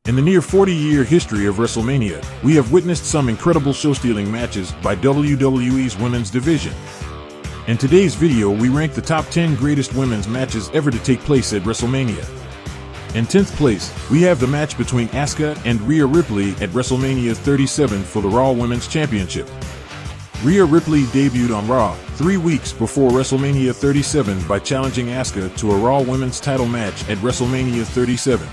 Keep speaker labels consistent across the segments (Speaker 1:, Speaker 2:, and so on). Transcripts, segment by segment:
Speaker 1: In the near 40-year history of WrestleMania, we have witnessed some incredible show-stealing matches by WWE's women's division. In today's video, we rank the top 10 greatest women's matches ever to take place at WrestleMania. In 10th place, we have the match between Asuka and Rhea Ripley at WrestleMania 37 for the Raw Women's Championship. Rhea Ripley debuted on Raw 3 weeks before WrestleMania 37 by challenging Asuka to a Raw Women's title match at WrestleMania 37.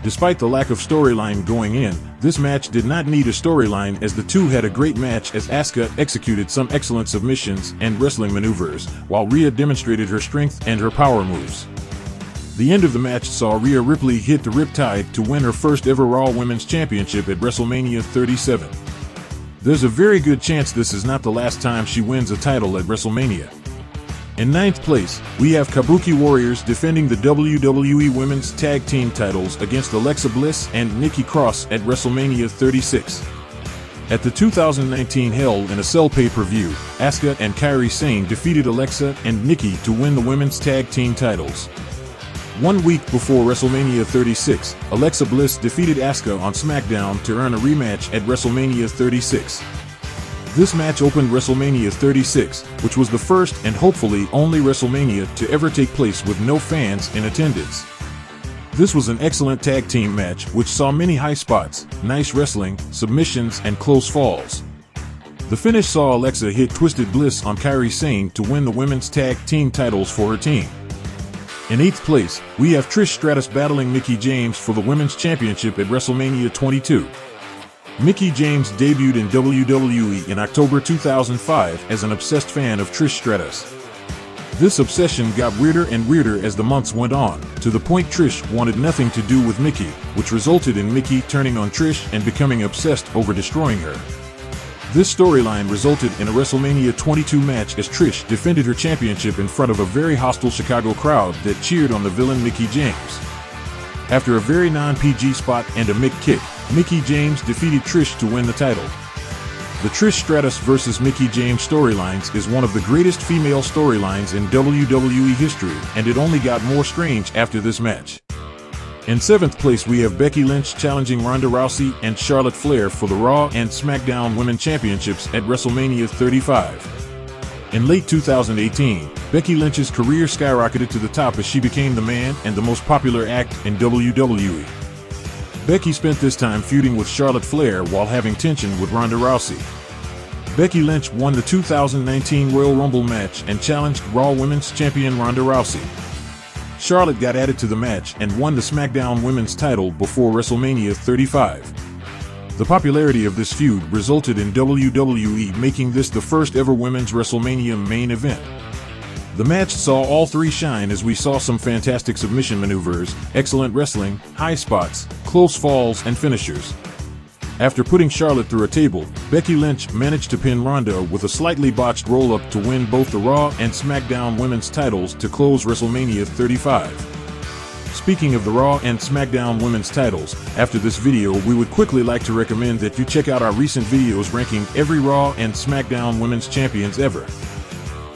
Speaker 1: Despite the lack of storyline going in, this match did not need a storyline as the two had a great match as Asuka executed some excellent submissions and wrestling maneuvers, while Rhea demonstrated her strength and her power moves. The end of the match saw Rhea Ripley hit the Riptide to win her first ever Raw Women's Championship at WrestleMania 37. There's a very good chance this is not the last time she wins a title at WrestleMania. In 9th place, we have Kabuki Warriors defending the WWE Women's Tag Team titles against Alexa Bliss and Nikki Cross at WrestleMania 36. At the 2019 Hell in a Cell pay-per-view, Asuka and Kairi Sane defeated Alexa and Nikki to win the Women's Tag Team titles. 1 week before WrestleMania 36, Alexa Bliss defeated Asuka on SmackDown to earn a rematch at WrestleMania 36. This match opened WrestleMania 36, which was the first and hopefully only WrestleMania to ever take place with no fans in attendance. This was an excellent tag team match which saw many high spots, nice wrestling, submissions, and close falls. The finish saw Alexa hit Twisted Bliss on Kairi Sane to win the women's tag team titles for her team. In 8th place, we have Trish Stratus battling Mickie James for the Women's Championship at WrestleMania 22. Mickie James debuted in WWE in October 2005 as an obsessed fan of Trish Stratus. This obsession got weirder and weirder as the months went on, to the point Trish wanted nothing to do with Mickie, which resulted in Mickie turning on Trish and becoming obsessed over destroying her. This storyline resulted in a WrestleMania 22 match as Trish defended her championship in front of a very hostile Chicago crowd that cheered on the villain Mickie James. After a very non-PG spot and a Mick kick, Mickie James defeated Trish to win the title. The Trish Stratus vs. Mickie James storylines is one of the greatest female storylines in WWE history, and it only got more strange after this match. In 7th place, we have Becky Lynch challenging Ronda Rousey and Charlotte Flair for the Raw and SmackDown Women's Championships at WrestleMania 35. In late 2018, Becky Lynch's career skyrocketed to the top as she became the man and the most popular act in WWE. Becky spent this time feuding with Charlotte Flair while having tension with Ronda Rousey. Becky Lynch won the 2019 Royal Rumble match and challenged Raw Women's Champion Ronda Rousey. Charlotte got added to the match and won the SmackDown Women's title before WrestleMania 35. The popularity of this feud resulted in WWE making this the first ever women's WrestleMania main event. The match saw all three shine as we saw some fantastic submission maneuvers, excellent wrestling, high spots, close falls, and finishers. After putting Charlotte through a table, Becky Lynch managed to pin Ronda with a slightly botched roll-up to win both the Raw and SmackDown Women's titles to close WrestleMania 35. Speaking of the Raw and SmackDown Women's titles, after this video we would quickly like to recommend that you check out our recent videos ranking every Raw and SmackDown Women's champions ever.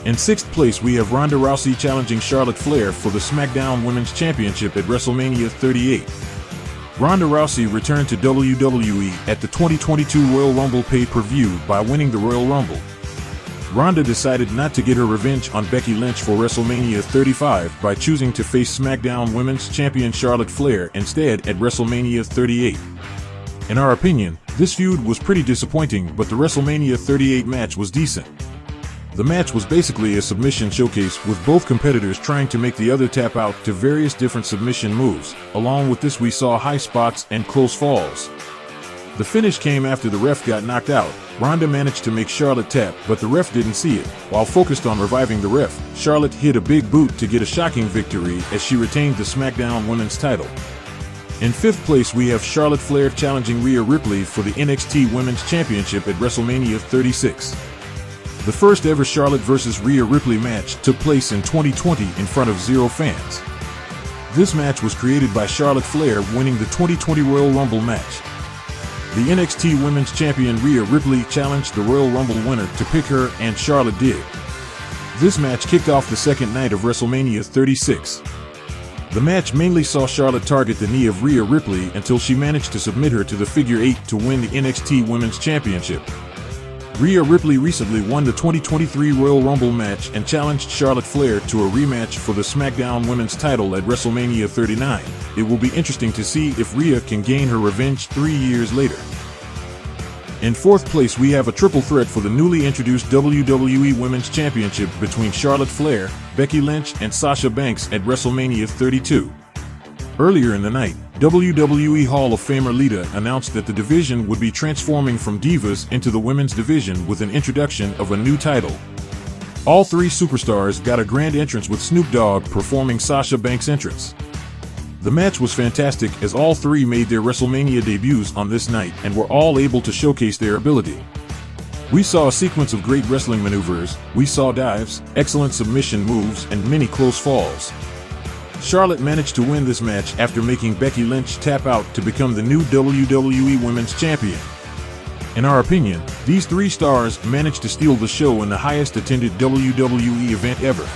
Speaker 1: In 6th place, we have Ronda Rousey challenging Charlotte Flair for the SmackDown Women's Championship at WrestleMania 38. Ronda Rousey returned to WWE at the 2022 Royal Rumble pay-per-view by winning the Royal Rumble. Ronda decided not to get her revenge on Becky Lynch for WrestleMania 35 by choosing to face SmackDown Women's Champion Charlotte Flair instead at WrestleMania 38. In our opinion, this feud was pretty disappointing, but the WrestleMania 38 match was decent. The match was basically a submission showcase with both competitors trying to make the other tap out to various different submission moves. Along with this, we saw high spots and close falls. The finish came after the ref got knocked out. Ronda managed to make Charlotte tap, but the ref didn't see it. While focused on reviving the ref, Charlotte hit a big boot to get a shocking victory as she retained the SmackDown Women's title. In 5th place, we have Charlotte Flair challenging Rhea Ripley for the NXT Women's Championship at WrestleMania 36. The first ever Charlotte vs. Rhea Ripley match took place in 2020 in front of 0 fans. This match was created by Charlotte Flair winning the 2020 Royal Rumble match. The NXT Women's Champion Rhea Ripley challenged the Royal Rumble winner to pick her, and Charlotte did. This match kicked off the second night of WrestleMania 36. The match mainly saw Charlotte target the knee of Rhea Ripley until she managed to submit her to the figure 8 to win the NXT Women's Championship. Rhea Ripley recently won the 2023 Royal Rumble match and challenged Charlotte Flair to a rematch for the SmackDown Women's title at WrestleMania 39. It will be interesting to see if Rhea can gain her revenge 3 years later. In fourth place, we have a triple threat for the newly introduced WWE Women's Championship between Charlotte Flair, Becky Lynch, and Sasha Banks at WrestleMania 32. Earlier in the night, WWE Hall of Famer Lita announced that the division would be transforming from Divas into the Women's Division with an introduction of a new title. All three superstars got a grand entrance with Snoop Dogg performing Sasha Banks' entrance. The match was fantastic as all three made their WrestleMania debuts on this night and were all able to showcase their ability. We saw a sequence of great wrestling maneuvers, we saw dives, excellent submission moves, and many close falls. Charlotte managed to win this match after making Becky Lynch tap out to become the new WWE Women's Champion. In our opinion, these three stars managed to steal the show in the highest attended WWE event ever.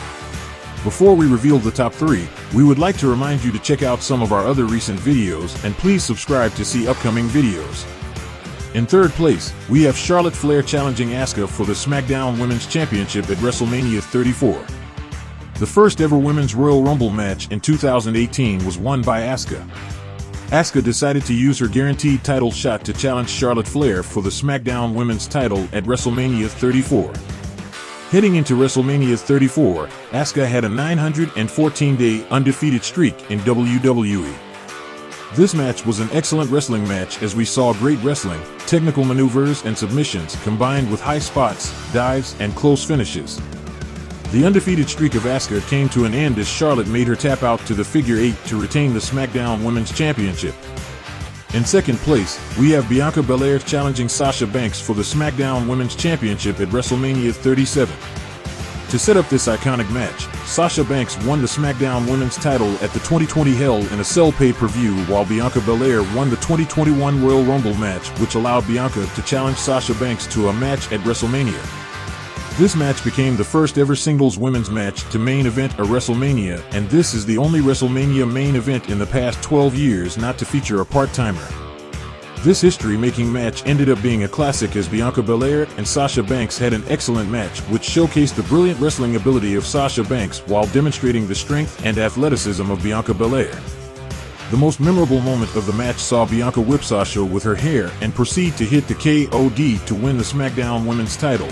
Speaker 1: Before we reveal the top three, we would like to remind you to check out some of our other recent videos and please subscribe to see upcoming videos. In third place, we have Charlotte Flair challenging Asuka for the SmackDown Women's Championship at WrestleMania 34. The first ever Women's Royal Rumble match in 2018 was won by Asuka. Asuka decided to use her guaranteed title shot to challenge Charlotte Flair for the SmackDown Women's title at WrestleMania 34. Heading into WrestleMania 34, Asuka had a 914-day undefeated streak in WWE. This match was an excellent wrestling match as we saw great wrestling, technical maneuvers and submissions combined with high spots, dives, and close finishes. The undefeated streak of Asuka came to an end as Charlotte made her tap out to the figure 8 to retain the SmackDown Women's Championship. In second place, we have Bianca Belair challenging Sasha Banks for the SmackDown Women's Championship at WrestleMania 37. To set up this iconic match, Sasha Banks won the SmackDown Women's title at the 2020 Hell in a Cell pay-per-view while Bianca Belair won the 2021 Royal Rumble match, which allowed Bianca to challenge Sasha Banks to a match at WrestleMania. This match became the first ever singles women's match to main event a WrestleMania, and this is the only WrestleMania main event in the past 12 years not to feature a part-timer. This history-making match ended up being a classic as Bianca Belair and Sasha Banks had an excellent match which showcased the brilliant wrestling ability of Sasha Banks while demonstrating the strength and athleticism of Bianca Belair. The most memorable moment of the match saw Bianca whip Sasha with her hair and proceed to hit the KOD to win the SmackDown Women's title.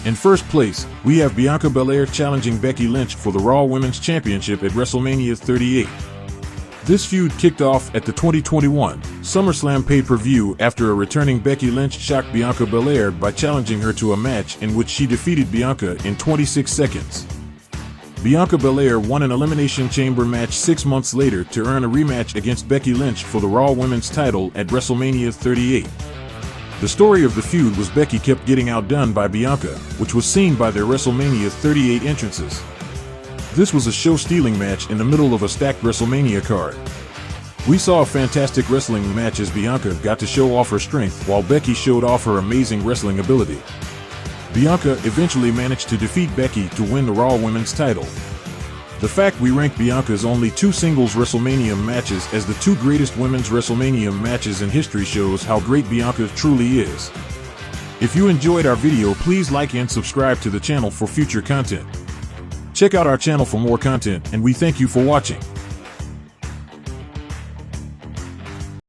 Speaker 1: In first place, we have Bianca Belair challenging Becky Lynch for the Raw Women's Championship at WrestleMania 38. This feud kicked off at the 2021 SummerSlam pay-per-view after a returning Becky Lynch shocked Bianca Belair by challenging her to a match in which she defeated Bianca in 26 seconds. Bianca Belair won an Elimination Chamber match 6 months later to earn a rematch against Becky Lynch for the Raw Women's title at WrestleMania 38. The story of the feud was Becky kept getting outdone by Bianca, which was seen by their WrestleMania 38 entrances. This was a show-stealing match in the middle of a stacked WrestleMania card. We saw a fantastic wrestling match as Bianca got to show off her strength while Becky showed off her amazing wrestling ability. Bianca eventually managed to defeat Becky to win the Raw Women's title. The fact we rank Bianca's only 2 singles WrestleMania matches as the 2 greatest women's WrestleMania matches in history shows how great Bianca truly is. If you enjoyed our video, please like and subscribe to the channel for future content. Check out our channel for more content, and we thank you for watching.